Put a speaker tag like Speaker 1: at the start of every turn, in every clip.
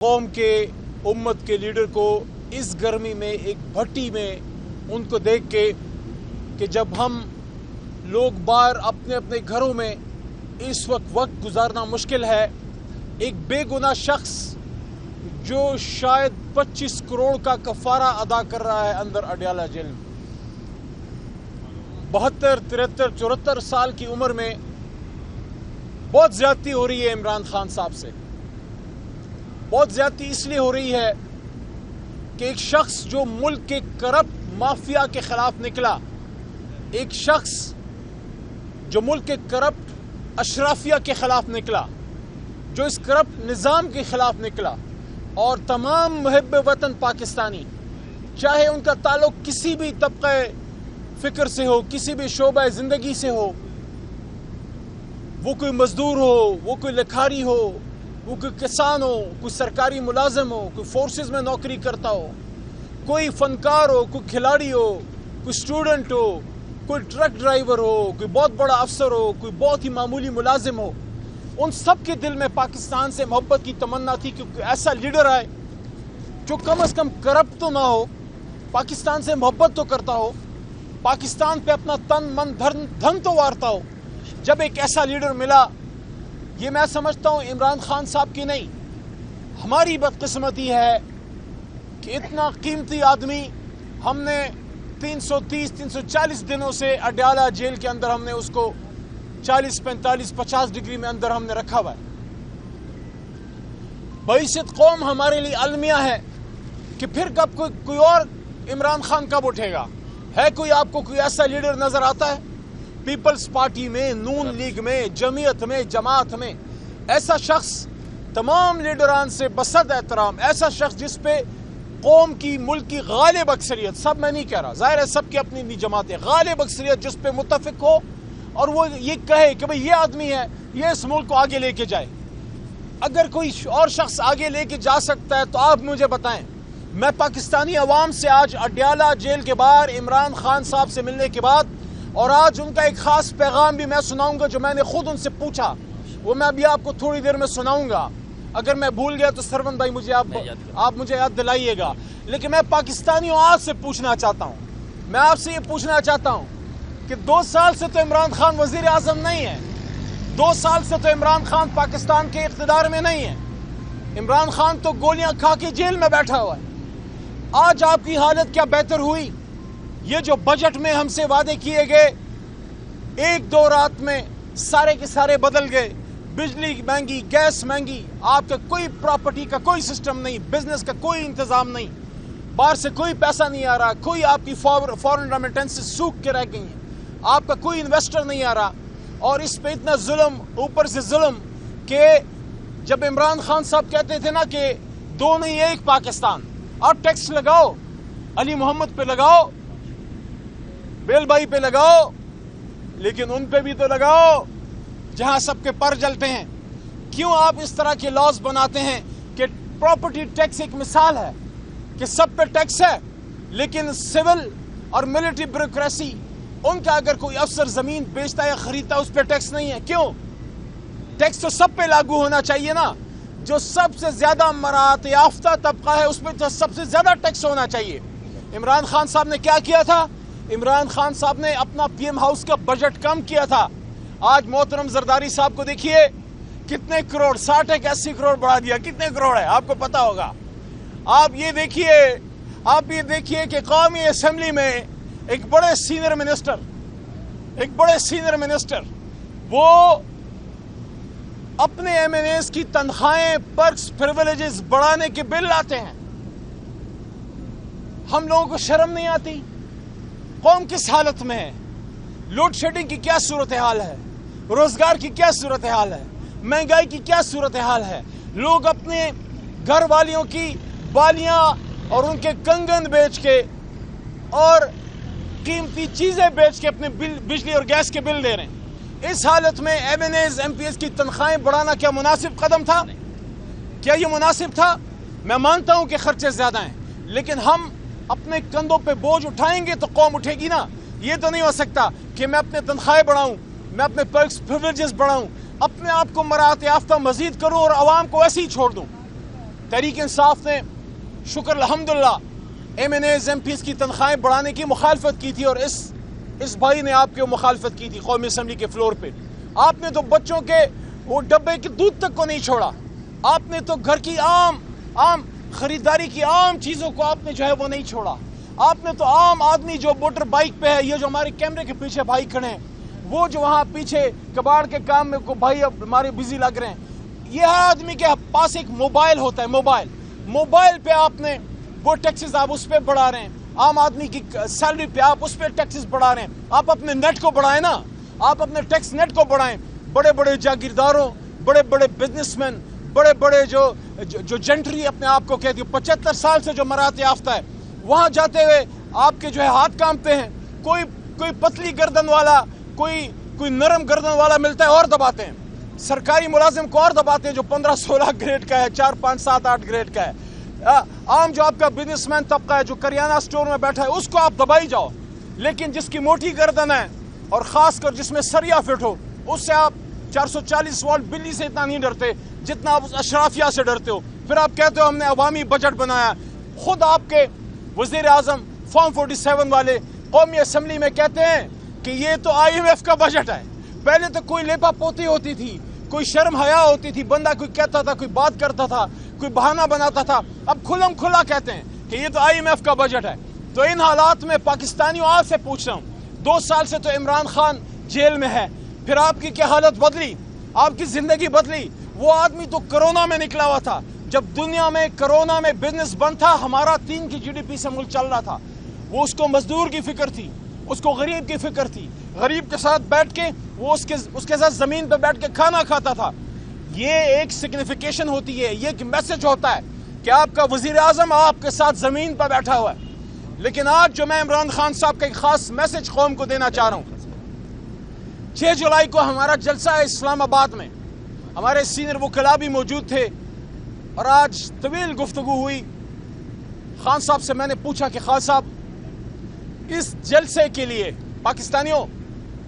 Speaker 1: قوم کے امت کے لیڈر کو اس گرمی میں ایک بھٹی میں ان کو دیکھ کے کہ جب ہم لوگ باہر اپنے اپنے گھروں میں اس وقت گزارنا مشکل ہے، ایک بے گناہ شخص جو شاید 25 کروڑ کا کفارہ ادا کر رہا ہے اندر اڈیالہ جیل میں، 72 73 74 سال کی عمر میں بہت زیادتی ہو رہی ہے عمران خان صاحب سے۔ بہت زیادتی اس لیے ہو رہی ہے کہ ایک شخص جو ملک کے کرپٹ مافیا کے خلاف نکلا، ایک شخص جو ملک کے کرپٹ اشرافیہ کے خلاف نکلا، جو اس کرپٹ نظام کے خلاف نکلا، اور تمام محب وطن پاکستانی، چاہے ان کا تعلق کسی بھی طبقہ فکر سے ہو، کسی بھی شعبہ زندگی سے ہو، وہ کوئی مزدور ہو، وہ کوئی لکھاری ہو، وہ کوئی کسان ہو، کوئی سرکاری ملازم ہو، کوئی فورسز میں نوکری کرتا ہو، کوئی فنکار ہو، کوئی کھلاڑی ہو، کوئی اسٹوڈنٹ ہو، کوئی ٹرک ڈرائیور ہو، کوئی بہت بڑا افسر ہو، کوئی بہت ہی معمولی ملازم ہو، ان سب کے دل میں پاکستان سے محبت کی تمنا تھی کہ کوئی ایسا لیڈر آئے جو کم از کم کرپٹ تو نہ ہو، پاکستان سے محبت تو کرتا ہو، پاکستان پہ اپنا تن من دھن تو وارتا ہو۔ جب ایک ایسا لیڈر ملا، یہ میں سمجھتا ہوں عمران خان صاحب کی نہیں، ہماری بدقسمتی ہے کہ اتنا قیمتی آدمی ہم نے 330 340 دنوں سے اڈیالہ جیل کے اندر ہم نے اس کو 40 45 50 ڈگری میں اندر ہم نے رکھا ہوا ہے۔ بعثت قوم ہمارے لیے المیہ ہے کہ پھر کب کوئی اور عمران خان کب اٹھے گا؟ ہے کوئی آپ کو کوئی ایسا لیڈر نظر آتا ہے پیپلز پارٹی میں، نون لیگ میں، جمعیت میں، جماعت میں؟ ایسا شخص تمام لیڈران سے بصد احترام، ایسا شخص جس پہ قوم کی، ملک کی غالب اکثریت، سب میں نہیں کہہ رہا، ظاہر ہے سب کی اپنی اپنی جماعتیں، غالب اکثریت جس پہ متفق ہو اور وہ یہ کہے کہ بھئی یہ آدمی ہے، یہ اس ملک کو آگے لے کے جائے۔ اگر کوئی اور شخص آگے لے کے جا سکتا ہے تو آپ مجھے بتائیں۔ میں پاکستانی عوام سے آج اڈیالہ جیل کے باہر عمران خان صاحب سے ملنے کے بعد، اور آج ان کا ایک خاص پیغام بھی میں سناؤں گا جو میں نے خود ان سے پوچھا، وہ میں ابھی آپ کو تھوڑی دیر میں سناؤں گا۔ اگر میں بھول گیا تو سرون بھائی مجھے آپ مجھے یاد دلائیے گا۔ لیکن میں پاکستانیوں آج سے پوچھنا چاہتا ہوں، میں آپ سے یہ پوچھنا چاہتا ہوں کہ 2 سال سے تو عمران خان وزیر اعظم نہیں ہے، 2 سال سے تو عمران خان پاکستان کے اقتدار میں نہیں ہے، عمران خان تو گولیاں کھا کے جیل میں بیٹھا ہوا ہے۔ آج آپ کی حالت کیا بہتر ہوئی؟ یہ جو بجٹ میں ہم سے وعدے کیے گئے، 1-2 رات میں سارے کے سارے بدل گئے، بجلی مہنگی، گیس مہنگی، آپ کا کوئی پراپرٹی کا کوئی سسٹم نہیں، بزنس کا کوئی انتظام نہیں، باہر سے کوئی پیسہ نہیں آ رہا، کوئی آپ کی فورن ریمیٹنسز سوکھ کے رہ گئی ہیں، آپ کا کوئی انویسٹر نہیں آ رہا، اور اس پہ اتنا ظلم، اوپر سے ظلم کہ جب عمران خان صاحب کہتے تھے نا کہ 2 نہیں 1 پاکستان، اور ٹیکس لگاؤ، علی محمد پہ لگاؤ، بیل بھائی پہ لگاؤ، لیکن ان پہ بھی تو لگاؤ جہاں سب کے پر جلتے ہیں۔ کیوں آپ اس طرح کے لاز بناتے ہیں کہ پراپرٹی ٹیکس ایک مثال ہے کہ سب پہ ٹیکس ہے، لیکن سول اور ملٹری بیوروکریسی، ان کا اگر کوئی افسر زمین بیچتا یا خریدتا اس پہ ٹیکس نہیں ہے؟ کیوں؟ ٹیکس تو سب پہ لاگو ہونا چاہیے نا، جو سب سے زیادہ مراعات یافتہ طبقہ ہے اس پہ تو سب سے زیادہ ٹیکس ہونا چاہیے۔ عمران خان صاحب نے کیا کیا تھا؟ عمران خان صاحب نے اپنا پی ایم ہاؤس کا بجٹ کم کیا تھا۔ آج محترم زرداری صاحب کو دیکھیے کتنے کروڑ، 60 ایک 80 کروڑ بڑھا دیا، کتنے کروڑ ہے آپ کو پتا ہوگا۔ آپ یہ دیکھیے کہ قومی اسمبلی میں ایک بڑے سینئر منسٹر وہ اپنے ایم این ایز کی تنخواہیں، پرکس، پریویلیجز بڑھانے کے بل لاتے ہیں۔ ہم لوگوں کو شرم نہیں آتی؟ قوم کس حالت میں ہے؟ لوڈ شیڈنگ کی کیا صورتحال ہے؟ روزگار کی کیا صورتحال ہے؟ مہنگائی کی کیا صورتحال ہے؟ لوگ اپنے گھر والیوں کی بالیاں اور ان کے کنگن بیچ کے اور قیمتی چیزیں بیچ کے اپنے بجلی اور گیس کے بل دے رہے ہیں۔ اس حالت میں M N As, M P As کی تنخواہیں بڑھانا کیا مناسب قدم تھا؟ کیا یہ مناسب تھا؟ میں مانتا ہوں کہ خرچے زیادہ ہیں، لیکن ہم اپنے کندھوں پہ بوجھ اٹھائیں گے تو قوم اٹھے گی نا۔ یہ تو نہیں ہو سکتا کہ میں اپنے تنخواہیں بڑھاؤں، میں اپنے پرکس، پریویلیجز بڑھاؤں، اپنے آپ کو مراعات یافتہ مزید کروں اور عوام کو ایسے ہی چھوڑ دوں۔ तहरीक इंसाफ ने शुक्र अल्हम्दुलिल्लाह MNAs MPs की तनख्वाहें बढ़ाने की मुखालफत की थी, और इस भाई ने आपकी मुखालफत की थी कौमी असम्बली के फ्लोर पे। आपने तो बच्चों के वो डब्बे के दूध तक को नहीं छोड़ा। आपने तो घर की आम खरीदारी की आम चीज़ों को आपने जो है वो नहीं छोड़ा। आपने तो आम आदमी जो मोटर बाइक पे है, ये जो हमारे कैमरे के पीछे भाई खड़े हैं, वो जो वहाँ पीछे कबाड़ के काम में को भाई अब हमारे बिजी लग रहे हैं, ये हर आदमी के पास एक मोबाइल होता है। मोबाइल पे आपने वो टैक्सेस आप उस पर बढ़ा रहे हैं। आम आदमी की सैलरी पे आप उस पर टैक्सेस बढ़ा रहे हैं। आप अपने नेट को बढ़ाएं ना, आप अपने टैक्स नेट को बढ़ाएं। बड़े बड़े जागीरदारों, बड़े बड़े बिजनेसमैन, बड़े बड़े जो जेंट्री अपने आप को कहती है, 75 साल से जो मरात याफ्ता है, वहाँ जाते हुए आपके जो है हाथ कांपते हैं। कोई पतली गर्दन वाला, कोई नरम गर्दन वाला मिलता है और दबाते हैं। सरकारी मुलाजिम को और दबाते हैं जो 15-16 ग्रेड का है, 4, 5, 7, 8 ग्रेड का है। आम जो आपका बिजनेसमैन तबका है जो करियाना स्टोर में बैठा है, उसको आप दबाई जाओ। लेकिन जिसकी मोटी गर्दन है और खासकर जिसमें सरिया फिट हो, उससे आप 440 वोल्ट बिल्ली से इतना नहीं डरते जितना आप उस अशराफिया से डरते हो। फिर आप कहते हो हमने अवामी बजट बनाया। खुद आपके वजीर आजम फॉर्म 47 वाले कौमी असम्बली में कहते हैं कि ये तो IMF का बजट है। पहले तो कोई लेपा पोती होती थी, कोई शर्म हया होती थी, बंदा कोई कहता था, कोई बात करता था, कोई बहाना बनाता था। अब खुलम खुला कहते हैं कि ये तो IMF का बजट है। तो इन हालात में पाकिस्तानियों आपसे पूछ रहा हूँ, 2 साल से तो इमरान खान जेल में है, फिर आपकी क्या हालत बदली, आपकी जिंदगी बदली। वो आदमी तो कोरोना में निकला हुआ था। जब दुनिया में कोरोना में बिजनेस बंद था, हमारा 3 की GDP से मुल्क चल रहा था। वो उसको मजदूर की फिक्र थी, उसको गरीब की फिक्र थी। गरीब के साथ बैठ के वो उसके साथ जमीन पे बैठ के खाना खाता था। ये एक सिग्निफिकेशन होती है, ये एक मैसेज होता है कि आपका वजीर आजम आपके साथ जमीन पर बैठा हुआ है। लेकिन आज जो मैं इमरान खान साहब का एक खास मैसेज कौम को देना चाह रहा हूँ, 6 जुलाई को हमारा जलसा है इस्लामाबाद में। हमारे सीनियर वकला भी मौजूद थे और आज तवील गुफ्तगू हुई। खान साहब से मैंने पूछा कि खान साहब इस जलसे के लिए पाकिस्तानियों,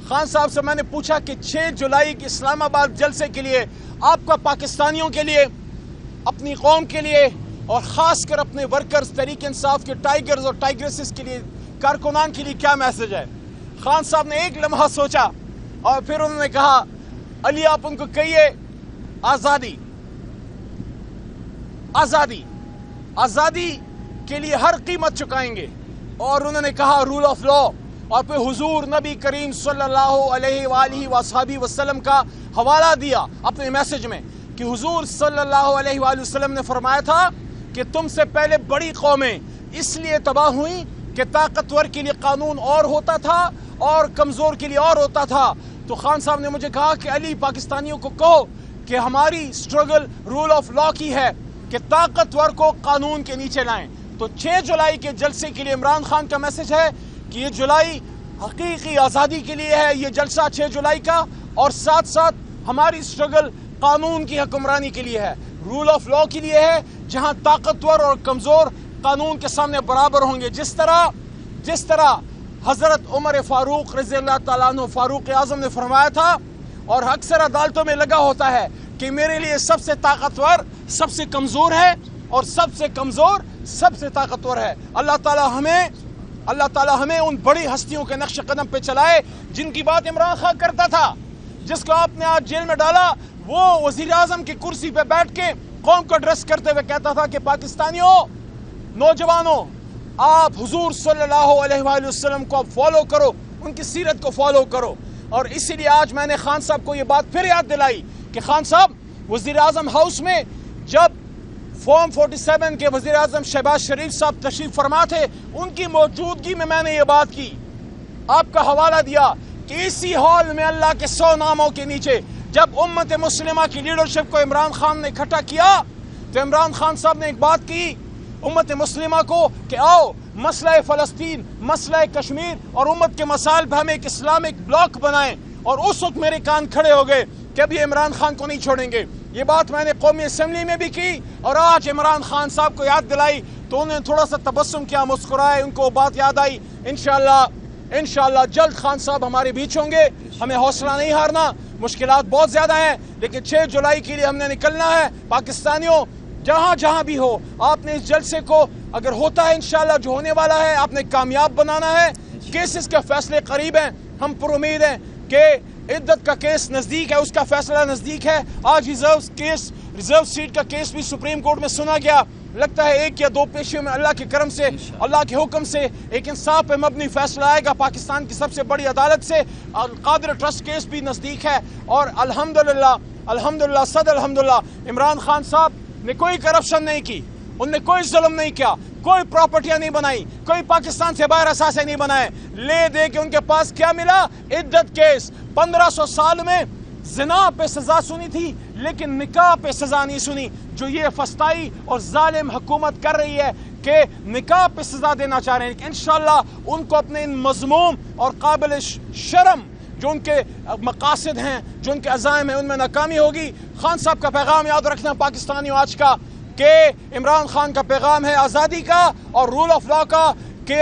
Speaker 1: खान साहब से मैंने पूछा कि 6 जुलाई के इस्लामाबाद जलसे के लिए आपका पाकिस्तानियों के लिए, अपनी कौम के लिए और ख़ासकर अपने वर्कर्स तहरीक इंसाफ के टाइगर्स और टाइग्रेसेस के लिए, कारकुनान के लिए क्या मैसेज है। खान साहब ने एक लम्हा सोचा और फिर उन्होंने कहा, अली आप उनको कहिए आज़ादी, आज़ादी, आज़ादी के लिए हर कीमत चुकाएंगे। और उन्होंने कहा रूल ऑफ लॉ। और फिर हुजूर नबी करीम सल्लल्लाहु अलैहि वसल्लम का हवाला दिया अपने मैसेज में कि हुजूर सल्लल्लाहु अलैहि वसल्लम ने फरमाया था कि तुमसे पहले बड़ी कौमें इसलिए तबाह हुई कि ताकतवर के लिए कानून और होता था और कमज़ोर के लिए और होता था। तो खान साहब ने मुझे कहा कि अली पाकिस्तानियों को कहो कि हमारी स्ट्रगल रूल ऑफ लॉ की है कि ताकतवर को कानून के नीचे लाएं। तो 6 जुलाई के जलसे के लिए इमरान खान का मैसेज है कि ये जुलाई हकीकी आज़ादी के लिए है, ये जलसा 6 जुलाई का, और साथ साथ हमारी स्ट्रगल कानून की हुक्मरानी के लिए है, रूल ऑफ लॉ के लिए है, जहां ताकतवर और कमज़ोर कानून के सामने बराबर होंगे। जिस तरह हज़रत उमर फ़ारूक रज़ियल्लाहु ताला अन्हु फ़ारूक आज़म ने फरमाया था, और अक्सर अदालतों में लगा होता है कि मेरे लिए सबसे ताकतवर सबसे कमज़ोर है और सबसे कमज़ोर सबसे ताकतवर है। अल्लाह ताला हमें उन बड़ी हस्तियों के नक्श कदम पे चलाए जिनकी बात इमरान खान करता था, जिसको आपने आज जेल में डाला। वो वजीर आजम की कुर्सी पे बैठ के कौम को एड्रेस करते हुए कहता था कि पाकिस्तानियों, नौजवानों, आप हुजूर सल्लल्लाहु अलैहि वसल्लम को फॉलो करो, उनकी सीरत को फॉलो करो। और इसीलिए आज मैंने खान साहब को ये बात फिर याद दिलाई कि खान साहब वजीर आजम हाउस में जब फॉर्म 47 के वजीर आजम शहबाज शरीफ साहब तशरीफ फरमा थे, उनकी मौजूदगी में मैंने ये बात की, आपका हवाला दिया कि इसी हॉल में अल्लाह के 100 नामों के नीचे जब उम्मत मुस्लिमा की लीडरशिप को इमरान खान ने इकट्ठा किया, तो इमरान खान साहब ने एक बात की उम्मत मुस्लिमा को कि आओ मसला फ़लस्तीन, मसला कश्मीर और उम्मत के मसाइल पर हम एक इस्लामिक ब्लॉक बनाएं। और उस वक्त मेरे कान खड़े हो गए कि अभी इमरान खान को नहीं छोड़ेंगे। ये बात मैंने कौमी असम्बली में भी की और आज इमरान खान साहब को याद दिलाई तो उन्होंने थोड़ा सा तबस्सुम किया, मुस्कुराए, उनको बात याद आई। इंशाअल्लाह जल्द खान साहब हमारे बीच होंगे। हमें हौसला नहीं हारना, मुश्किलात बहुत ज़्यादा हैं, लेकिन 6 जुलाई के लिए हमने निकलना है। पाकिस्तानियों, जहां जहां भी हो, आपने इस जलसे को अगर होता है इंशाल्लाह जो होने वाला है, आपने कामयाब बनाना है। केसेस के फैसले करीब हैं, हम पर उम्मीद हैं कि इद्दत का केस नजदीक है, उसका फैसला नजदीक है। आज रिजर्व सीट का केस भी सुप्रीम कोर्ट में सुना गया। लगता है 1 या 2 पेशियों में अल्लाह के करम से, अल्लाह के हुक्म से एक इंसाफ पे मबनी फैसला आएगा पाकिस्तान की सबसे बड़ी अदालत से। कादिर ट्रस्ट केस भी नजदीक है और अल्हम्दुलिल्लाह सद अल्हम्दुलिल्लाह इमरान खान साहब ने कोई करप्शन नहीं की, उनने कोई जुल्म नहीं किया, कोई प्रॉपर्टियां नहीं बनाई, कोई पाकिस्तान से बाहर असासे नहीं बनाए। ले दे के उनके पास क्या मिला? इद्दत केस। 1500 साल में जिना पे सजा सुनी थी लेकिन निकाह पे सजा नहीं सुनी। जो ये फस्ताई और जालिम हुकूमत कर रही है कि निकाह पे सजा देना चाह रहे हैं, इंशाल्लाह उनको अपने इन मजमूम और काबिल शर्म जो उनके मकासद हैं, जो उनके अज़ाइम हैं, उनमें नाकामी होगी। खान साहब का पैगाम याद रखना पाकिस्तानियों आज का, कि इमरान खान का पैगाम है आज़ादी का और रूल ऑफ लॉ का, कि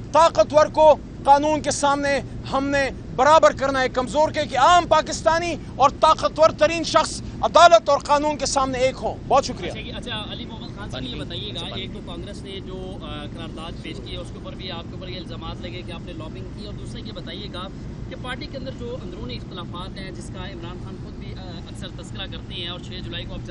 Speaker 1: ताकतवर को कानून के सामने हमने बराबर करना है कमज़ोर के, कि आम पाकिस्तानी और ताकतवर तरीन शख्स अदालत और कानून के सामने एक हों। बहुत शुक्रिया।
Speaker 2: अच्छा अली मोहम्मद खान साहब, ये बताइएगा, एक तो कांग्रेस ने जो करारदाद पेश की है उसके ऊपर भी आपके ऊपर ये इल्ज़ामात लगे कि आपने लॉबिंग की, और दूसरा ये बताइएगा कि पार्टी के अंदर जो अंदरूनी इख्तलाफात हैं जिसका इमरान खान खुद भी अक्सर तस्करा करते हैं, और 6 जुलाई को अब